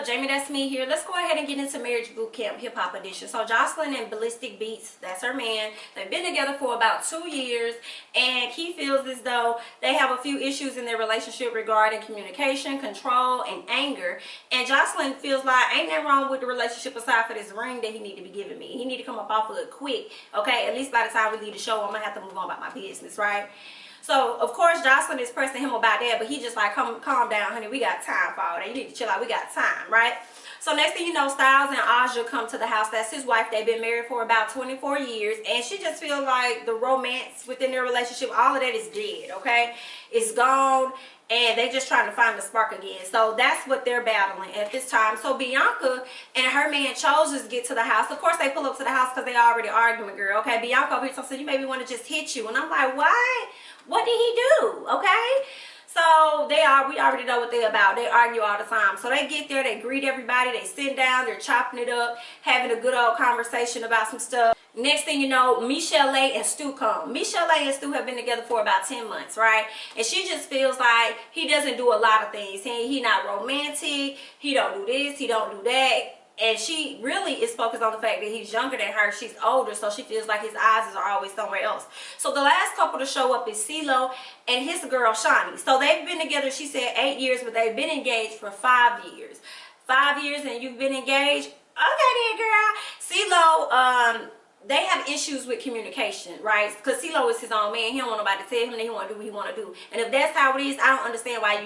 Jamie, that's me here. Let's go ahead and get into Marriage Boot Camp Hip Hop Edition. So Joseline and Ballistic Beats, that's her man. They've been together for about 2 years, and he feels as though they have a few issues in their relationship regarding communication, control, and anger. And Joseline feels like ain't nothing wrong with the relationship aside for this ring that he need to be giving me. He need to come up off of it quick, okay? At least by the time we leave the show, I'm gonna have to move on about my business, right? So, of course, Joseline is pressing him about that, but he just like, calm down, honey. We got time for all that. You need to chill out. We got time, right? So, next thing you know, Styles and Aja come to the house. That's his wife. They've been married for about 24 years. And she just feels like the romance within their relationship, all of that is dead, okay? It's gone. And they're just trying to find the spark again. So that's what they're battling at this time. So Bianca and her man Chose get to the house. Of course, they pull up to the house because they already arguing, girl. Okay, Bianca over here said, you maybe want to just hit you. And I'm like, what? What did he do? Okay. So we already know what they're about. They argue all the time. So they get there, they greet everybody, they sit down, they're chopping it up, having a good old conversation about some stuff. Next thing you know, Michelle and Stu come. Michelle and Stu have been together for about 10 months, right? And she just feels like he doesn't do a lot of things. He not romantic, he don't do this, he don't do that. And she really is focused on the fact that he's younger than her. She's older, so she feels like his eyes are always somewhere else. So the last couple to show up is CeeLo and his girl, Shani. So they've been together, she said 8 years, but they've been engaged for 5 years. 5 years and you've been engaged? Okay then, girl. CeeLo, they have issues with communication, right? Because CeeLo is his own man. He don't want nobody to tell him that he want to do what he want to do. And if that's how it is, I don't understand why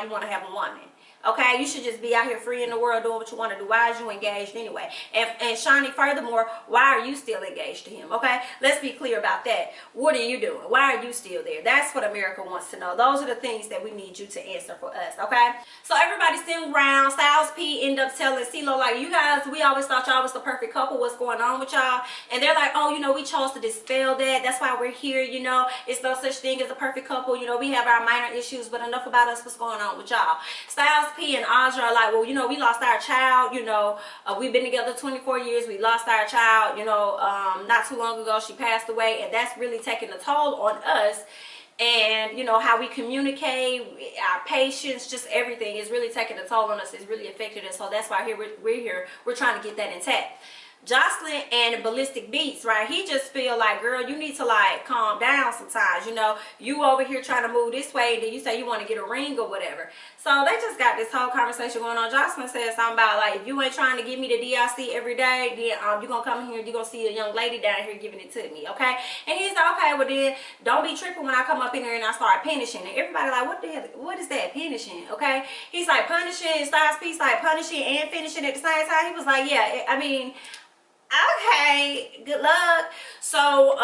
you want to have a woman. Okay, you should just be out here free in the world doing what you want to do. Why is you engaged anyway? And Shani, furthermore, why are you still engaged to him? Okay, let's be clear about that. What are you doing? Why are you still there? That's what America wants to know. Those are the things that we need you to answer for us, okay? So everybody's sitting around. Styles P end up telling CeeLo, like, you guys, we always thought y'all was the perfect couple. What's going on with y'all? And they're like, oh, you know, we chose to dispel that. That's why we're here, you know. It's no such thing as a perfect couple. You know, we have our minor issues, but enough about us. What's going on with y'all? Styles P and Aja are like, well, you know, we lost our child, you know, we've been together 24 years, we lost our child, you know, not too long ago she passed away, and that's really taking a toll on us. And you know, how we communicate, our patience, just everything is really taking a toll on us. It's really affected us. So that's why we're here, we're trying to get that intact. Joseline and Ballistic Beats, right? He just feel like, girl, you need to like calm down sometimes. You know, you over here trying to move this way, and then you say you want to get a ring or whatever. So they just got this whole conversation going on. Joseline said something about like, if you ain't trying to give me the DRC every day, then you're gonna come here and you're gonna see a young lady down here giving it to me, okay? And he's like, okay, well then don't be tripping when I come up in here and I start punishing. And everybody like, what the hell? What is that, punishing? Okay? He's like, punishing. Styles P like punishing and finishing at the same time. He was like, yeah, I mean, okay, good luck. So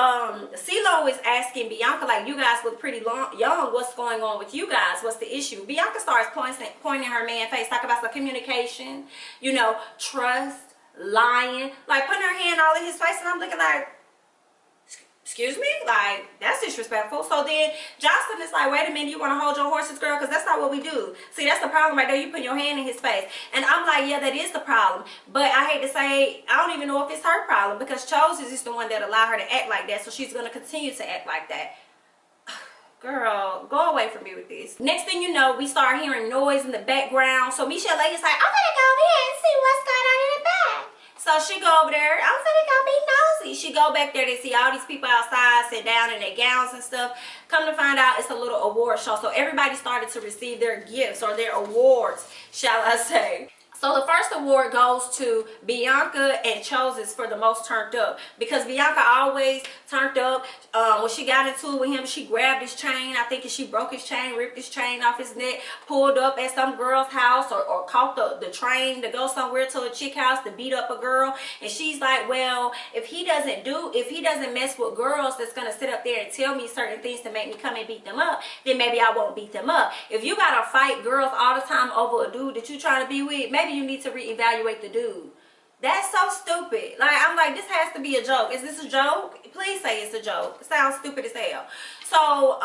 CeeLo is asking Bianca, like, you guys look pretty young, what's going on with you guys? What's the issue? Bianca starts pointing her man face, talk about some communication, you know, trust, lying, like putting her hand all in his face. And I'm looking like, excuse me? Like, that's disrespectful. So then Joseline is like, wait a minute, you want to hold your horses, girl? Because that's not what we do. See, that's the problem right there. You put your hand in his face. And I'm like, yeah, that is the problem. But I hate to say, I don't even know if it's her problem, because Chose is the one that allowed her to act like that. So she's going to continue to act like that. Girl, go away from me with this. Next thing you know, we start hearing noise in the background. So Michelle is like, I'm going to go in and see what's going on in the back. So she go over there, I'm finna go be nosy. She go back there, they see all these people outside sit down in their gowns and stuff. Come to find out, it's a little award show. So everybody started to receive their gifts or their awards, shall I say. So the first award goes to Bianca and Chose's for the most turned up, because Bianca always turned up. When she got into it with him, she grabbed his chain. I think she broke his chain, ripped his chain off his neck, pulled up at some girl's house, or caught the train to go somewhere to a chick house to beat up a girl. And she's like, well, if he doesn't mess with girls that's gonna sit up there and tell me certain things to make me come and beat them up, then maybe I won't beat them up. If you gotta fight girls all the time over a dude that you trying to be with, maybe you need to reevaluate the dude. That's so stupid. Like, I'm like, this has to be a joke. Is this a joke? Please say it's a joke. It sounds stupid as hell. So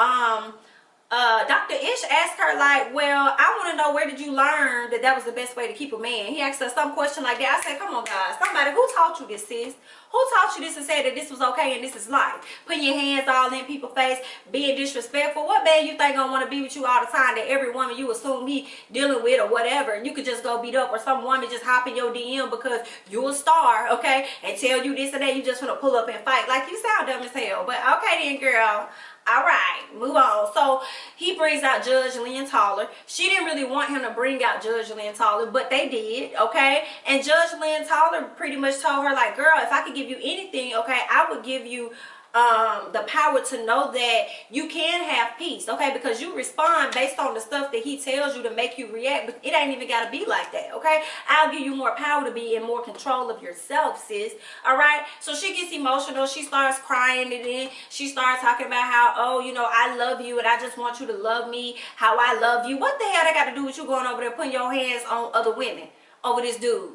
Dr. Ish asked her, like, well, I want to know, where did you learn that that was the best way to keep a man? He asked her some question like that. I said, come on, guys. Somebody, who taught you this, sis? Who taught you this and said that this was okay and this is life? Putting your hands all in people's face, being disrespectful. What man you think gonna want to be with you all the time, that every woman you assume he dealing with or whatever, and you could just go beat up, or some woman just hop in your DM because you a star, okay, and tell you this and that, you just want to pull up and fight? Like, you sound dumb as hell. But okay then, girl. All right, move on. So he brings out Judge Lynn Taller. She didn't really want him to bring out Judge Lynn Taller, but they did, okay? And Judge Lynn Taller pretty much told her, like, girl, if I could give you anything, okay, I would give you the power to know that you can have peace, okay? Because you respond based on the stuff that he tells you to make you react, but it ain't even got to be like that, okay? I'll give you more power to be in more control of yourself, sis. All right? So she gets emotional. She starts crying, and then she starts talking about how, oh, you know, I love you and I just want you to love me how I love you. What the hell that got to do with you going over there putting your hands on other women over this dude?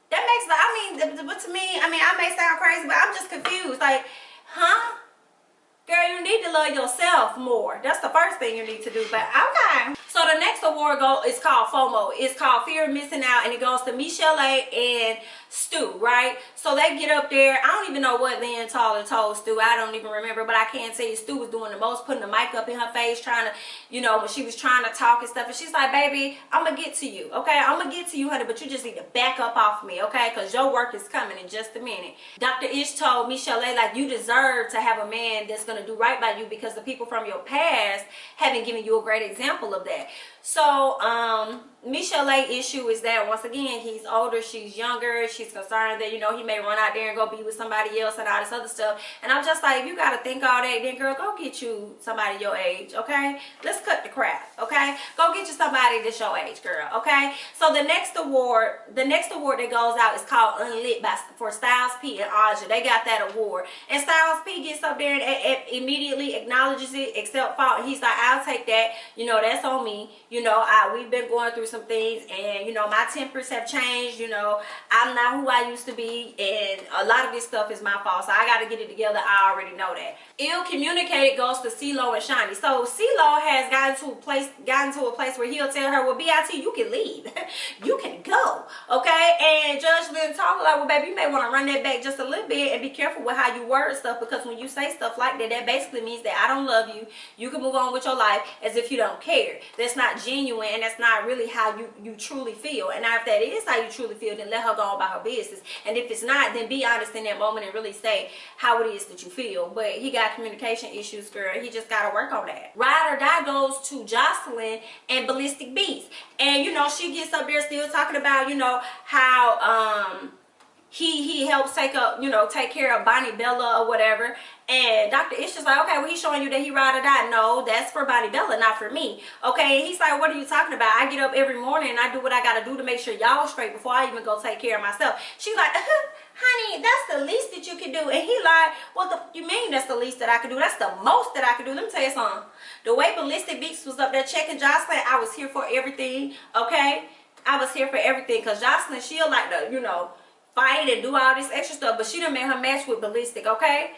That makes, but to me, I may sound crazy, but I'm just confused. Like, huh? Girl, you need to love yourself more. That's the first thing you need to do. But okay. So the next award is called FOMO. It's called Fear of Missing Out, and it goes to Michelle and Stu, right? So they get up there. I don't even know what Lynn Taller told Stu. I don't even remember, but I can't say Stu was doing the most, putting the mic up in her face, trying to, you know, when she was trying to talk and stuff. And she's like, baby, I'm going to get to you, okay? I'm going to get to you, honey, but you just need to back up off me, okay? Because your work is coming in just a minute. Dr. Ish told Michelle, like, you deserve to have a man that's going to do right by you, because the people from your past haven't given you a great example of that. So Michelle issue is that, once again, he's older, she's younger, she's concerned that, you know, he may run out there and go be with somebody else and all this other stuff. And I'm just like, if you gotta think all that, then girl, go get you somebody your age, okay? Let's cut the crap, okay? Go get you somebody that's your age, girl, okay? So the next award that goes out is called Unlit for Styles P and Aja. They got that award, and Styles P gets up there and immediately acknowledges it, accept fault, and he's like, I'll take that, you know, that's on me. You know, we've been going through some things, and, you know, my tempers have changed. You know, I'm not who I used to be, and a lot of this stuff is my fault, so I got to get it together. I already know that. Ill communicated goes to CeeLo and Shani. So CeeLo has gotten to a place where he'll tell her, well, B.I.T., you can leave. You can go, okay? And Judge Lynn talk like, well, baby, you may want to run that back just a little bit and be careful with how you word stuff, because when you say stuff like that, that basically means that I don't love you. You can move on with your life as if you don't care. That's not genuine, and that's not really how you truly feel. And now if that is how you truly feel, then let her go on about her business. And if it's not, then be honest in that moment and really say how it is that you feel. But he got communication issues, girl. He just got to work on that. Ride or Die goes to Joseline and Ballistic Beats. And, you know, she gets up there still talking about, you know, how he helps take care of Bonnie Bella or whatever. And Dr. Ish is like, okay, well, he's showing you that he ride or die. No, that's for Bonnie Bella, not for me. Okay, and he's like, what are you talking about? I get up every morning and I do what I got to do to make sure y'all straight before I even go take care of myself. She's like, honey, that's the least that you can do. And he like, what you mean that's the least that I can do? That's the most that I can do. Let me tell you something. The way Ballistic Beats was up there checking Joseline, I was here for everything, okay? I was here for everything, because Joseline, she'll like to, you know, fight and do all this extra stuff, but she done made her match with Ballistic, okay?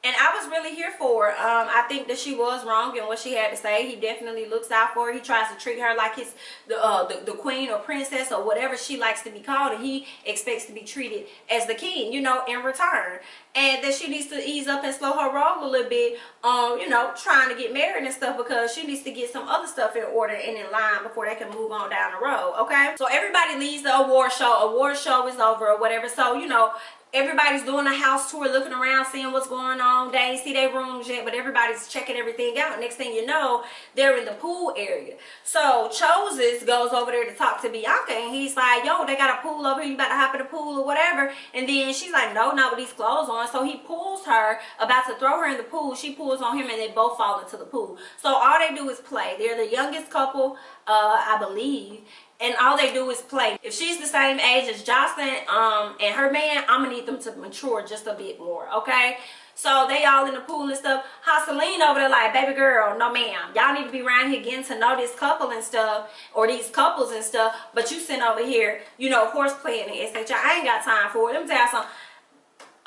And I was really here for her. I think that she was wrong in what she had to say. He definitely looks out for her. He tries to treat her like his the queen or princess or whatever she likes to be called, and he expects to be treated as the king, you know, in return. And that she needs to ease up and slow her roll a little bit on, you know, trying to get married and stuff, because she needs to get some other stuff in order and in line before they can move on down the road, okay? So everybody leaves the award show. Award show is over or whatever. So, you know, everybody's doing a house tour, looking around, seeing what's going on. They ain't see their rooms yet, but everybody's checking everything out. Next thing you know, they're in the pool area. So Chose goes over there to talk to Bianca, and he's like, yo, they got a pool over here. You about to hop in the pool or whatever. And then she's like, no, not with these clothes on. So he pulls her, about to throw her in the pool. She pulls on him, and they both fall into the pool. So all they do is play. They're the youngest couple, I believe. And all they do is play. If she's the same age as Joseline and her man, I'm gonna need them to mature just a bit more, okay? So they all in the pool and stuff. Houseline over there like, baby girl, no ma'am. Y'all need to be around here getting to know this couple and stuff, or these couples and stuff. But you sitting over here, you know, horse playing and etc. I ain't got time for it. Let me tell you something.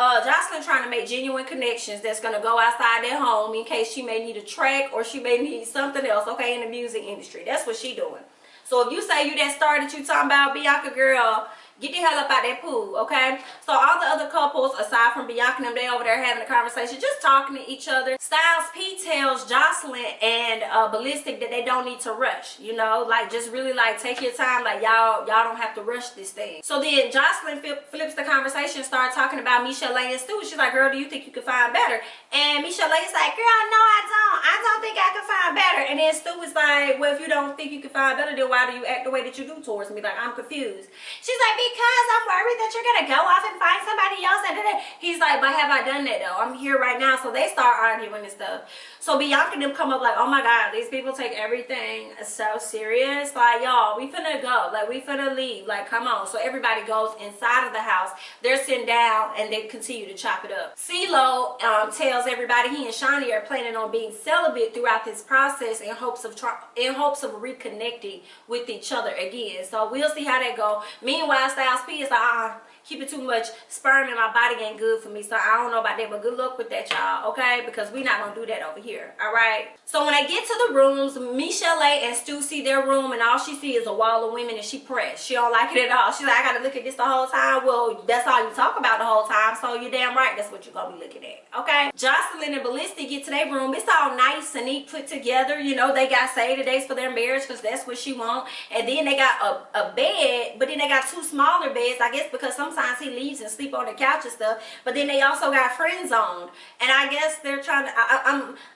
Joseline trying to make genuine connections that's going to go outside their home in case she may need a track or she may need something else, okay, in the music industry. That's what she doing. So if you say you that star that you talking about, Bianca girl, get the hell up out that pool, okay? So all the other couples, aside from Bianca and them, they over there having a conversation, just talking to each other. Styles P tells Joseline and Ballistic that they don't need to rush, you know? Like, just really, like, take your time. Like, y'all don't have to rush this thing. So then Joseline flips the conversation, start talking about Michelle and Stu. She's like, girl, do you think you could find better? And Michelle is like, girl, no, I don't. I don't think I can find better. And then Stu is like, well, if you don't think you can find better, then why do you act the way that you do towards me? Like, I'm confused. She's like, because I'm worried that you're gonna go off and find somebody else. And he's like, but have I done that though? I'm here right now. So they start arguing and stuff. So Bianca and them come up like, oh my God, these people take everything so serious. Like, y'all, we finna go. Like, we finna leave. Like, come on. So everybody goes inside of the house. They're sitting down and they continue to chop it up. CeeLo tells everybody he and Shani are planning on being celibate throughout this process in hopes of reconnecting with each other again. So we'll see how that go. Meanwhile, Styles P is like, keeping too much sperm in my body ain't good for me, so I don't know about that, but good luck with that, y'all, okay? Because we not gonna do that over here, all right? So when I get to the rooms, Michelle and Stu see their room, and all she see is a wall of women, and she pressed. She don't like it at all. She's like, I gotta look at this the whole time. Well, that's all you talk about the whole time, so you're damn right that's what you're gonna be looking at, okay? Joseline and Ballistic get to their room. It's all nice and neat, put together. You know, they got save the dates for their marriage because that's what she want. And then they got a bed, but then they got two smaller beds, I guess, because sometimes he leaves and sleep on the couch and stuff. But then they also got friend zoned, and I guess they're trying to.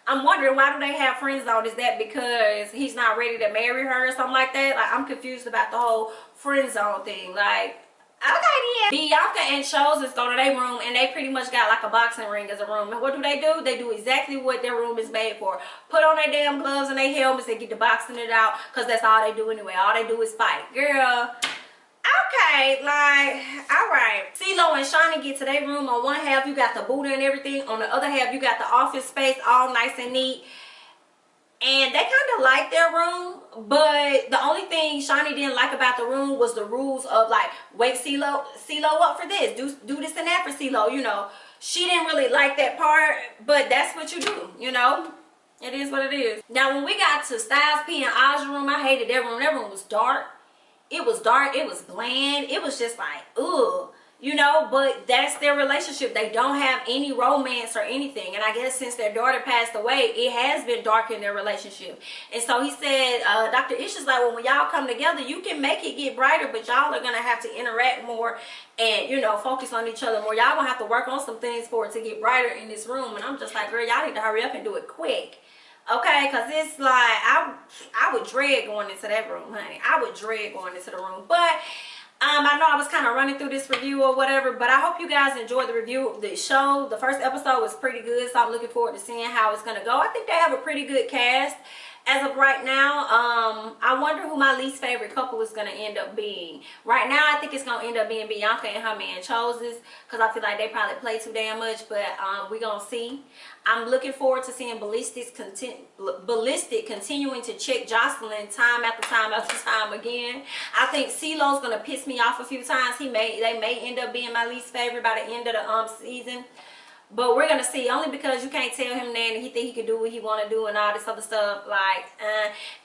I'm wondering, why do they have friend zoned? Is that because he's not ready to marry her or something like that? Like, I'm confused about the whole friend zone thing. Like, okay, then. Bianca and Chose go to their room, and they pretty much got like a boxing ring as a room. And what do? They do exactly what their room is made for. Put on their damn gloves and their helmets and get to boxing it out, because that's all they do anyway. All they do is fight. Girl, okay, like, all right. CeeLo and Shani get to their room. On one half, you got the Buddha and everything. On the other half, you got the office space, all nice and neat. And they kind of like their room, but the only thing Shani didn't like about the room was the rules of, like, wake CeeLo up for this, do this and that for CeeLo, you know. She didn't really like that part, but that's what you do, you know. It is what it is. Now, when we got to Styles P and Aja's room, I hated their room. Their room was dark. It was dark. It was bland. It was just like, ugh. You know, but that's their relationship. They don't have any romance or anything. And I guess since their daughter passed away, it has been dark in their relationship. And so he said, Dr. Ish is like, well, when y'all come together, you can make it get brighter, but y'all are going to have to interact more and, you know, focus on each other more. Y'all going to have to work on some things for it to get brighter in this room. And I'm just like, girl, y'all need to hurry up and do it quick. Okay, because it's like, I would dread going into that room, honey. I would dread going into the room. But I know I was kind of running through this review or whatever, but I hope you guys enjoyed the review of the show. The first episode was pretty good, so I'm looking forward to seeing how it's going to go. I think they have a pretty good cast as of right now. I wonder who my least favorite couple is going to end up being. Right now, I think it's going to end up being Bianca and her man Chose, because I feel like they probably play too damn much, but we're going to see. I'm looking forward to seeing Ballistic continuing to check Joseline time after time after time again. I think CeeLo's going to piss me off a few times. They may end up being my least favorite by the end of the season. But we're going to see, only because you can't tell him then he think he can do what he want to do and all this other stuff. Like,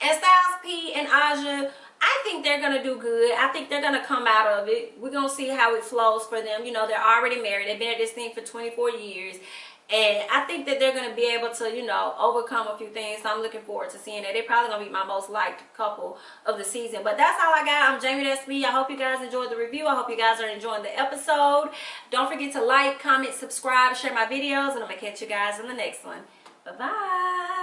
and Styles P and Aja, I think they're going to do good. I think they're going to come out of it. We're going to see how it flows for them. You know, they're already married. They've been at this thing for 24 years. And I think that they're going to be able to, you know, overcome a few things. So I'm looking forward to seeing that. They're probably going to be my most liked couple of the season. But that's all I got. I'm Jamie, that's me. I hope you guys enjoyed the review. I hope you guys are enjoying the episode. Don't forget to like, comment, subscribe, share my videos. And I'm going to catch you guys in the next one. Bye-bye.